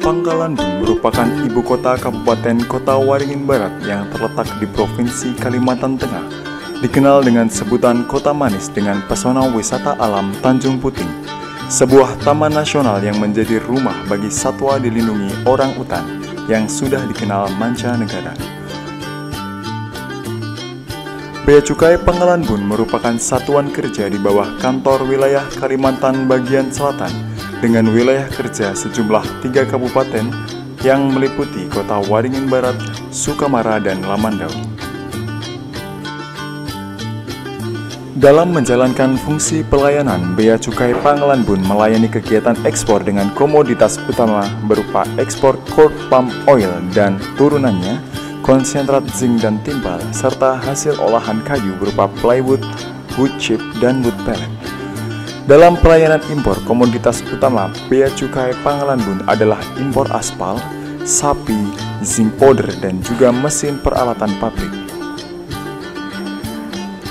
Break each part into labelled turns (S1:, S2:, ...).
S1: Pangkalan Bun merupakan ibu kota Kabupaten Kota Waringin Barat yang terletak di Provinsi Kalimantan Tengah, dikenal dengan sebutan Kota Manis dengan pesona wisata alam Tanjung Puting, sebuah taman nasional yang menjadi rumah bagi satwa dilindungi orang utan yang sudah dikenal mancanegara. Bea Cukai Pangkalan Bun merupakan satuan kerja di bawah Kantor Wilayah Kalimantan Bagian Selatan dengan wilayah kerja sejumlah 3 kabupaten yang meliputi Kota Waringin Barat, Sukamara, dan Lamandau. Dalam menjalankan fungsi pelayanan, Bea Cukai Pangkalan Bun melayani kegiatan ekspor dengan komoditas utama berupa ekspor crude palm oil dan turunannya, konsentrat zinc dan timbal, serta hasil olahan kayu berupa plywood, wood chip, dan wood pellet. Dalam pelayanan impor, komoditas utama Bea Cukai Pangkalan Bun adalah impor aspal, sapi, zinc powder, dan juga mesin peralatan pabrik.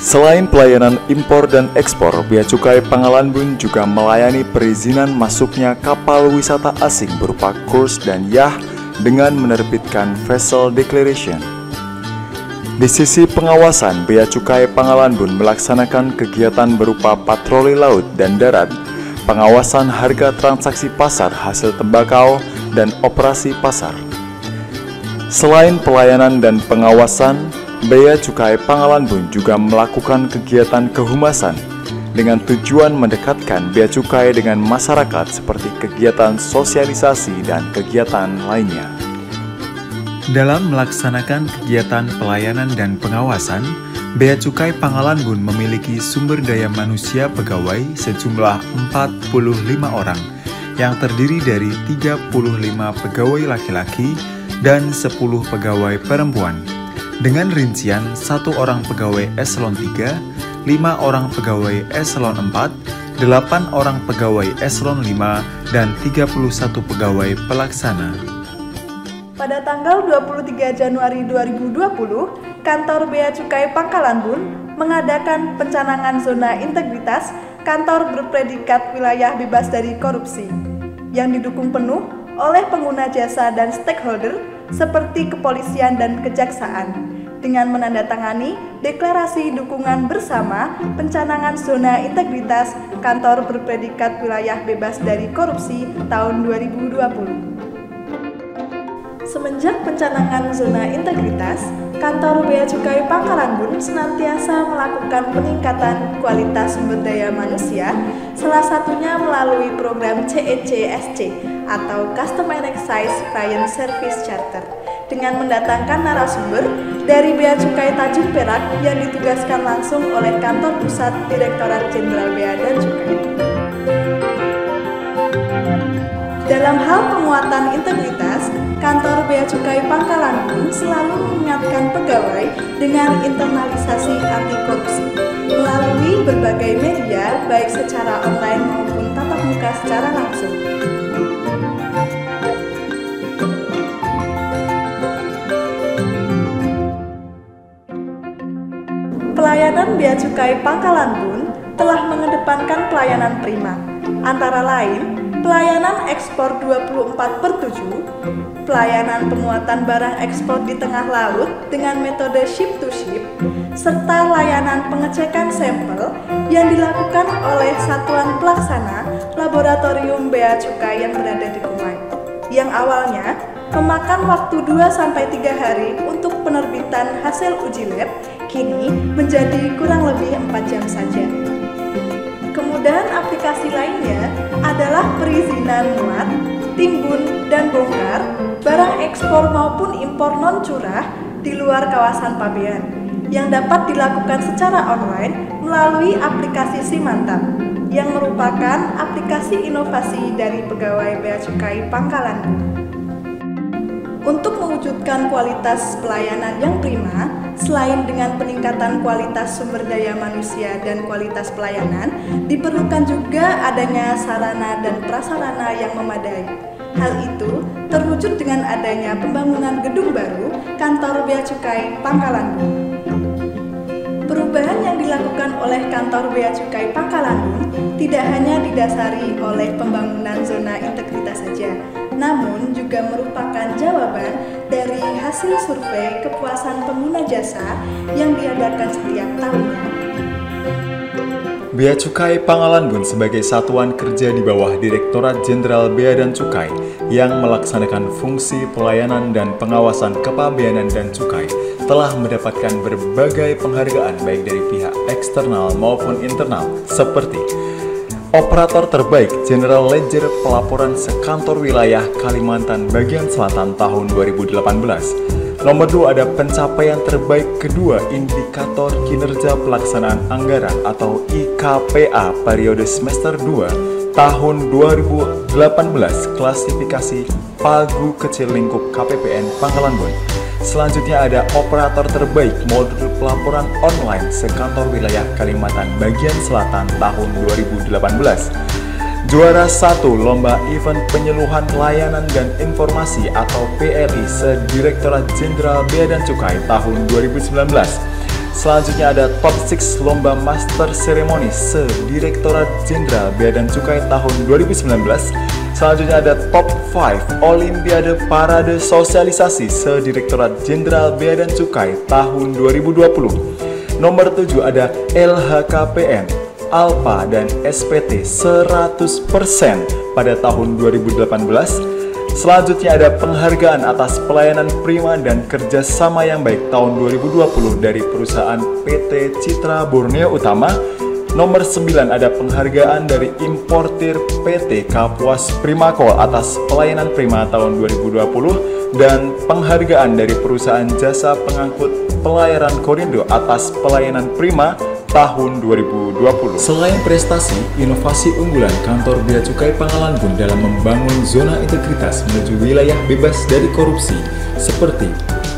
S1: Selain pelayanan impor dan ekspor, Bea Cukai Pangkalan Bun juga melayani perizinan masuknya kapal wisata asing berupa cruise dan yacht dengan menerbitkan Vessel Declaration. Di sisi pengawasan, Bea Cukai Pangkalan Bun melaksanakan kegiatan berupa patroli laut dan darat, pengawasan harga transaksi pasar hasil tembakau, dan operasi pasar. Selain pelayanan dan pengawasan, Bea Cukai Pangkalan Bun juga melakukan kegiatan kehumasan dengan tujuan mendekatkan Bea Cukai dengan masyarakat seperti kegiatan sosialisasi dan kegiatan lainnya. Dalam melaksanakan kegiatan pelayanan dan pengawasan, Bea Cukai Pangkalan Bun memiliki sumber daya manusia pegawai sejumlah 45 orang yang terdiri dari 35 pegawai laki-laki dan 10 pegawai perempuan, dengan rincian 1 orang pegawai eselon 3, 5 orang pegawai eselon 4, 8 orang pegawai eselon 5, dan 31 pegawai pelaksana.
S2: Pada tanggal 23 Januari 2020, Kantor Bea Cukai Pangkalan Bun mengadakan pencanangan zona integritas kantor berpredikat wilayah bebas dari korupsi yang didukung penuh oleh pengguna jasa dan stakeholder seperti kepolisian dan kejaksaan dengan menandatangani deklarasi dukungan bersama pencanangan zona integritas kantor berpredikat wilayah bebas dari korupsi tahun 2020. Semenjak pencanangan zona integritas, Kantor Bea Cukai Pangkalan Bun senantiasa melakukan peningkatan kualitas sumber daya manusia, salah satunya melalui program CECSC atau Customer Excise Client Service Charter, dengan mendatangkan narasumber dari Bea Cukai Tanjung Perak yang ditugaskan langsung oleh Kantor Pusat Direktorat Jenderal Bea dan Cukai. Dalam hal penguatan integritas, Kantor Bea Cukai Pangkalan Bun selalu mengingatkan pegawai dengan internalisasi anti korupsi melalui berbagai media, baik secara online maupun tatap muka secara langsung. Pelayanan Bea Cukai Pangkalan Bun telah mengedepankan pelayanan prima, antara lain pelayanan ekspor 24/7, pelayanan pemuatan barang ekspor di tengah laut dengan metode ship to ship, serta layanan pengecekan sampel yang dilakukan oleh Satuan Pelaksana Laboratorium Bea Cukai yang berada di Kumai, yang awalnya memakan waktu 2-3 hari untuk penerbitan hasil uji lab, kini menjadi kurang lebih 4 jam saja. Kemudahan aplikasi lainnya adalah perizinan muat, timbun, dan bongkar barang ekspor maupun impor non-curah di luar kawasan pabean yang dapat dilakukan secara online melalui aplikasi Simantap yang merupakan aplikasi inovasi dari pegawai Bea Cukai Pangkalan Bun. Untuk mewujudkan kualitas pelayanan yang prima, selain dengan peningkatan kualitas sumber daya manusia dan kualitas pelayanan, diperlukan juga adanya sarana dan prasarana yang memadai, Hal itu terwujud dengan adanya pembangunan gedung baru kantor Bea Cukai Pangkalan Bun. Perubahan yang dilakukan oleh kantor Bea Cukai Pangkalan Bun tidak hanya didasari oleh pembangunan zona integritas saja, namun juga merupakan jawaban dari hasil survei kepuasan pengguna jasa yang diadakan setiap tahunnya.
S1: Bea Cukai Pangkalan Bun sebagai satuan kerja di bawah Direktorat Jenderal Bea dan Cukai yang melaksanakan fungsi pelayanan dan pengawasan kepabeanan dan cukai telah mendapatkan berbagai penghargaan baik dari pihak eksternal maupun internal seperti Operator Terbaik General Ledger Pelaporan Sekantor Wilayah Kalimantan Bagian Selatan tahun 2018. Nomor 2 ada pencapaian terbaik kedua Indikator Kinerja Pelaksanaan Anggaran atau IKPA periode semester 2 tahun 2018 klasifikasi Pagu Kecil Lingkup KPPN Pangkalan Bun. Selanjutnya ada operator terbaik modul pelaporan online sekantor wilayah Kalimantan Bagian Selatan tahun 2018. Juara 1 Lomba Event Penyeluhan Layanan dan Informasi atau PLI se-Direktorat Jenderal Bea dan Cukai tahun 2019. Selanjutnya ada Top 6 Lomba Master Seremoni se-Direktorat Jenderal Bea dan Cukai tahun 2019. Selanjutnya ada Top 5 Olimpiade Parade Sosialisasi se-Direktorat Jenderal Bea dan Cukai tahun 2020. Nomor 7 ada LHKPN Alpha dan SPT 100% pada tahun 2018. Selanjutnya ada penghargaan atas pelayanan prima dan kerjasama yang baik tahun 2020 dari perusahaan PT Citra Borneo Utama. Nomor 9 ada penghargaan dari importir PT Kapuas Primakol atas pelayanan prima tahun 2020 dan penghargaan dari perusahaan jasa pengangkut pelayaran Korindo atas pelayanan prima tahun 2020. Selain prestasi, inovasi unggulan kantor Bea Cukai Pangkalan Bun dalam membangun zona integritas menuju wilayah bebas dari korupsi seperti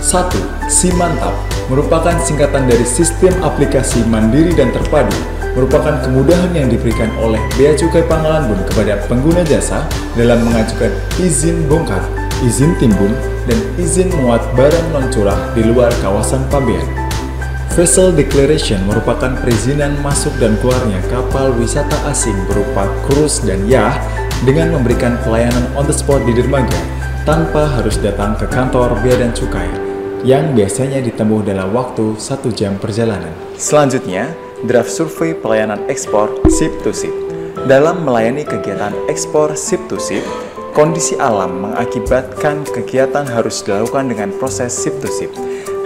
S1: 1. Simantap merupakan singkatan dari Sistem Aplikasi Mandiri dan Terpadu, merupakan kemudahan yang diberikan oleh Bea Cukai Pangkalan Bun kepada pengguna jasa dalam mengajukan izin bongkar, izin timbun, dan izin muat barang non-curah di luar kawasan pabean. Vessel Declaration merupakan perizinan masuk dan keluarnya kapal wisata asing berupa cruise dan yacht dengan memberikan pelayanan on the spot di dermaga tanpa harus datang ke kantor Bea dan Cukai yang biasanya ditempuh dalam waktu 1 jam perjalanan. Selanjutnya, draft survei pelayanan ekspor ship to ship. Dalam melayani kegiatan ekspor ship to ship, kondisi alam mengakibatkan kegiatan harus dilakukan dengan proses ship to ship.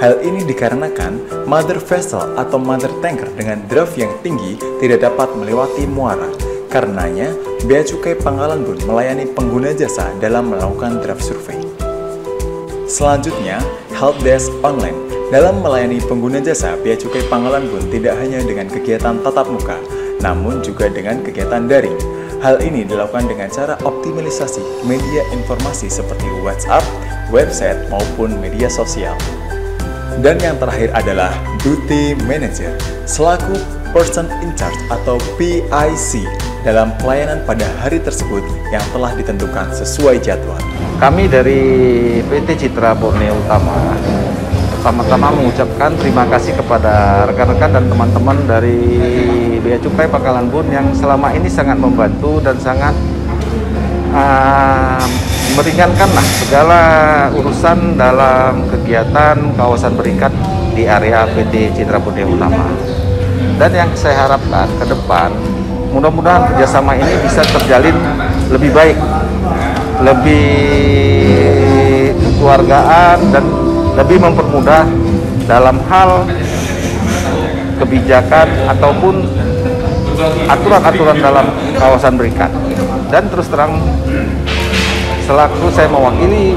S1: Hal ini dikarenakan mother vessel atau mother tanker dengan draft yang tinggi tidak dapat melewati muara. Karenanya, Bea Cukai Pangkalan Bun melayani pengguna jasa dalam melakukan draft survei. Selanjutnya, helpdesk online. Dalam melayani pengguna jasa, Bea Cukai Pangkalan Bun tidak hanya dengan kegiatan tatap muka, namun juga dengan kegiatan daring. Hal ini dilakukan dengan cara optimalisasi media informasi seperti WhatsApp, website, maupun media sosial. Dan yang terakhir adalah Duty Manager, selaku Person in Charge atau PIC dalam pelayanan pada hari tersebut yang telah ditentukan sesuai jadwal.
S3: Kami dari PT Citra Borneo Utama pertama-tama mengucapkan terima kasih kepada rekan-rekan dan teman-teman dari Bea Cukai Pangkalan Bun yang selama ini sangat membantu dan sangat meringankanlah segala urusan dalam kegiatan kawasan berikat di area PT Citra Borneo Utama. Dan yang saya harapkan ke depan, mudah-mudahan kerjasama ini bisa terjalin lebih baik, lebih kekeluargaan, dan lebih mempermudah dalam hal kebijakan ataupun aturan-aturan dalam kawasan berikat. Dan terus terang, selaku saya mewakili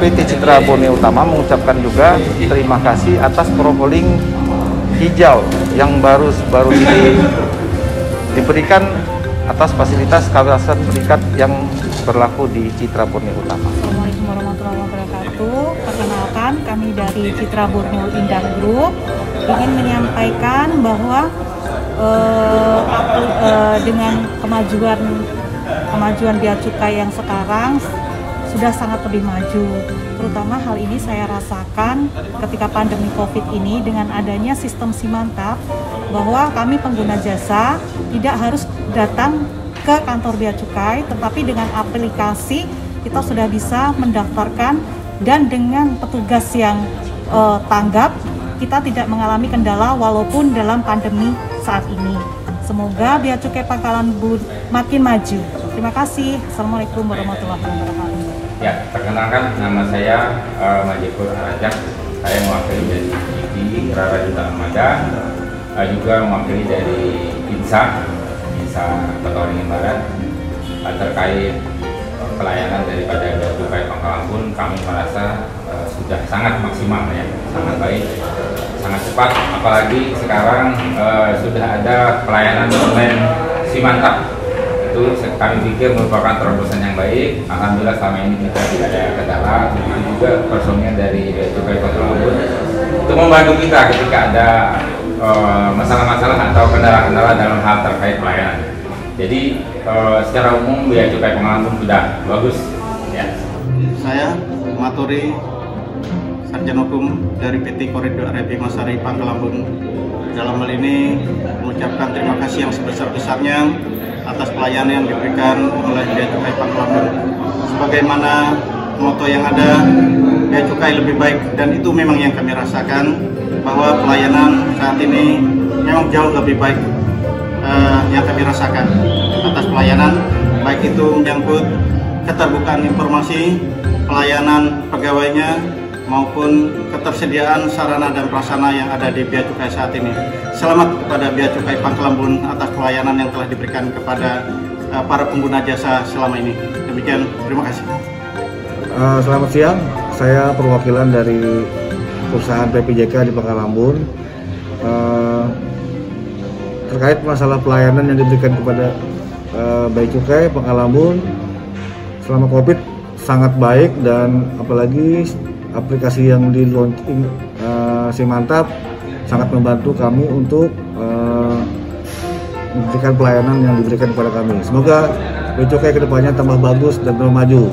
S3: PT Citra Borneo Utama mengucapkan juga terima kasih atas profiling hijau yang baru ini diberikan atas fasilitas kawasan berikat yang berlaku di Citra Borneo Utama.
S4: Assalamualaikum warahmatullahi wabarakatuh. Perkenalkan, kami dari Citra Borneo Indah Group ingin menyampaikan bahwa dengan kemajuan kemajuan bea cukai yang sekarang sudah sangat lebih maju. Terutama hal ini saya rasakan ketika pandemi COVID ini dengan adanya sistem Simantap, bahwa kami pengguna jasa tidak harus datang ke kantor bea cukai, tetapi dengan aplikasi kita sudah bisa mendaftarkan, dan dengan petugas yang tanggap, kita tidak mengalami kendala walaupun dalam pandemi saat ini. Semoga bea cukai Pangkalan Bun makin maju. Terima kasih. Assalamualaikum warahmatullahi wabarakatuh.
S5: Ya, perkenalkan nama saya Majipur Arajak. Saya mewakili dari IPI Rara Juta Armada, juga mewakili dari INSA Kota Waringin Barat. Terkait pelayanan daripada bea cukai Pangkalan Bun, kami merasa sudah sangat maksimal ya, sangat baik, sangat cepat. Apalagi sekarang sudah ada pelayanan online Simantap. Itu kami pikir merupakan terobosan yang baik. Alhamdulillah selama ini kita tidak ada kendala. Begitu juga personil dari bea cukai Pangkalan Bun untuk membantu kita ketika ada masalah-masalah atau kendala-kendala dalam hal terkait pelayanan. Jadi secara umum bea cukai Pangkalan Bun sudah bagus. Ya.
S6: Saya Maturi, Sarjana Hukum dari PT Koridor RP Masari Pangkalan Bun. Dalam hal ini mengucapkan terima kasih yang sebesar-besarnya atas pelayanan yang diberikan oleh bea cukai Pangkalan Bun. Sebagaimana moto yang ada, bea cukai lebih baik, dan itu memang yang kami rasakan, bahwa pelayanan saat ini memang jauh lebih baik yang kami rasakan atas pelayanan, baik itu menyangkut keterbukaan informasi, pelayanan pegawainya, maupun ketersediaan sarana dan prasarana yang ada di bea cukai saat ini. Selamat kepada bea cukai Pangkalan Bun atas pelayanan yang telah diberikan kepada para pengguna jasa selama ini. Demikian, terima kasih.
S7: Selamat siang, saya perwakilan dari perusahaan PPJK di Pangkalan Bun. Terkait masalah pelayanan yang diberikan kepada bea cukai Pangkalan Bun selama COVID sangat baik, dan apalagi aplikasi yang di launching Simantap sangat membantu kami untuk memberikan pelayanan yang diberikan kepada kami. Semoga bea cukai kedepannya tambah bagus dan tambah maju.